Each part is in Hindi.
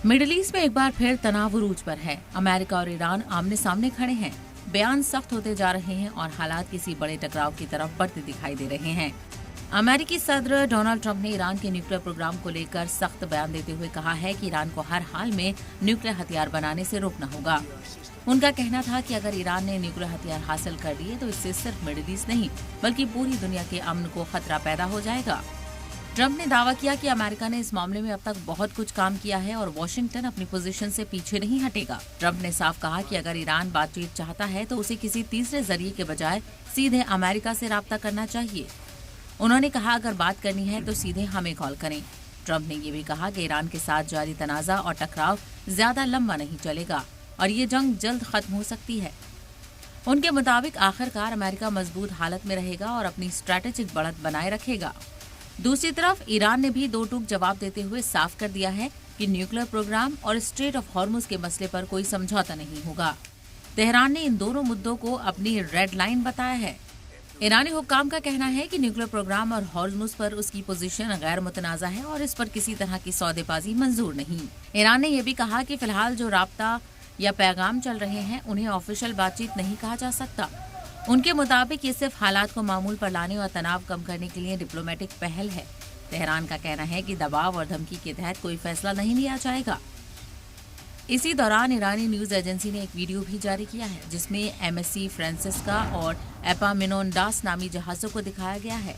मिडिल ईस्ट में एक बार फिर तनाव उरूज पर है। अमेरिका और ईरान आमने सामने खड़े हैं। बयान सख्त होते जा रहे हैं और हालात किसी बड़े टकराव की तरफ बढ़ते दिखाई दे रहे हैं। अमेरिकी सदर डोनाल्ड ट्रंप ने ईरान के न्यूक्लियर प्रोग्राम को लेकर सख्त बयान देते हुए कहा है कि ईरान को हर हाल में न्यूक्लियर हथियार बनाने से रोकना होगा। उनका कहना था कि अगर ईरान ने न्यूक्लियर हथियार हासिल कर लिए तो इससे सिर्फ मिडिल ईस्ट नहीं बल्कि पूरी दुनिया के अमन को खतरा पैदा हो जाएगा। ट्रंप ने दावा किया कि अमेरिका ने इस मामले में अब तक बहुत कुछ काम किया है और वॉशिंगटन अपनी पोजीशन से पीछे नहीं हटेगा। ट्रंप ने साफ कहा कि अगर ईरान बातचीत चाहता है तो उसे किसी तीसरे जरिए के बजाय सीधे अमेरिका से राब्ता करना चाहिए। उन्होंने कहा अगर बात करनी है तो सीधे हमें कॉल करें। ट्रंप ने ये भी कहा कि ईरान के साथ जारी तनाजा और टकराव ज्यादा लंबा नहीं चलेगा और ये जंग जल्द खत्म हो सकती है। उनके मुताबिक आखिरकार अमेरिका मजबूत हालत में रहेगा और अपनी स्ट्रैटेजिक बढ़त बनाए रखेगा। दूसरी तरफ ईरान ने भी दो टूक जवाब देते हुए साफ कर दिया है कि न्यूक्लियर प्रोग्राम और स्ट्रेट ऑफ हॉर्मुज के मसले पर कोई समझौता नहीं होगा। तेहरान ने इन दोनों मुद्दों को अपनी रेड लाइन बताया है। ईरानी हुक्काम का कहना है कि न्यूक्लियर प्रोग्राम और हॉर्मुज पर उसकी पोजीशन गैर मुतनाज़ा है और इस पर किसी तरह की सौदेबाजी मंजूर नहीं। ईरान ने यह भी कहा कि फिलहाल जो राब्ता या पैगाम चल रहे हैं उन्हें ऑफिशियल बातचीत नहीं कहा जा सकता। उनके मुताबिक ये सिर्फ हालात को मामूल पर लाने और तनाव कम करने के लिए डिप्लोमेटिक पहल है। तेहरान का कहना है कि दबाव और धमकी के तहत कोई फैसला नहीं लिया जाएगा। इसी दौरान ईरानी न्यूज एजेंसी ने एक वीडियो भी जारी किया है जिसमें एमएससी फ्रांसिस्का और एपामिनोंडास नामी जहाजों को दिखाया गया है।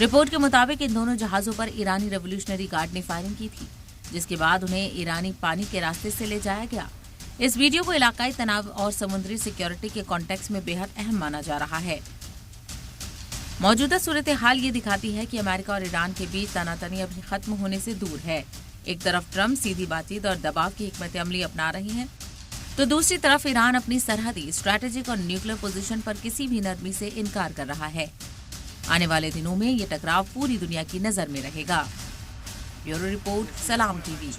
रिपोर्ट के मुताबिक इन दोनों जहाजों पर ईरानी रेवोल्यूशनरी गार्ड ने फायरिंग की थी, जिसके बाद उन्हें ईरानी पानी के रास्ते से ले जाया गया। इस वीडियो को इलाकाई तनाव और समुद्री सिक्योरिटी के कॉन्टेक्स्ट में बेहद अहम माना जा रहा है। मौजूदा सूरत हाल ये दिखाती है कि अमेरिका और ईरान के बीच तनातनी अभी खत्म होने से दूर है। एक तरफ ट्रंप सीधी बातचीत और दबाव की हिकमत अमली अपना रही हैं, तो दूसरी तरफ ईरान अपनी सरहदी, स्ट्रैटेजिक और न्यूक्लियर पोजीशन पर किसी भी नरमी से इनकार कर रहा है। आने वाले दिनों में ये टकराव पूरी दुनिया की नजर में रहेगा। ब्यूरो रिपोर्ट, सलाम टीवी।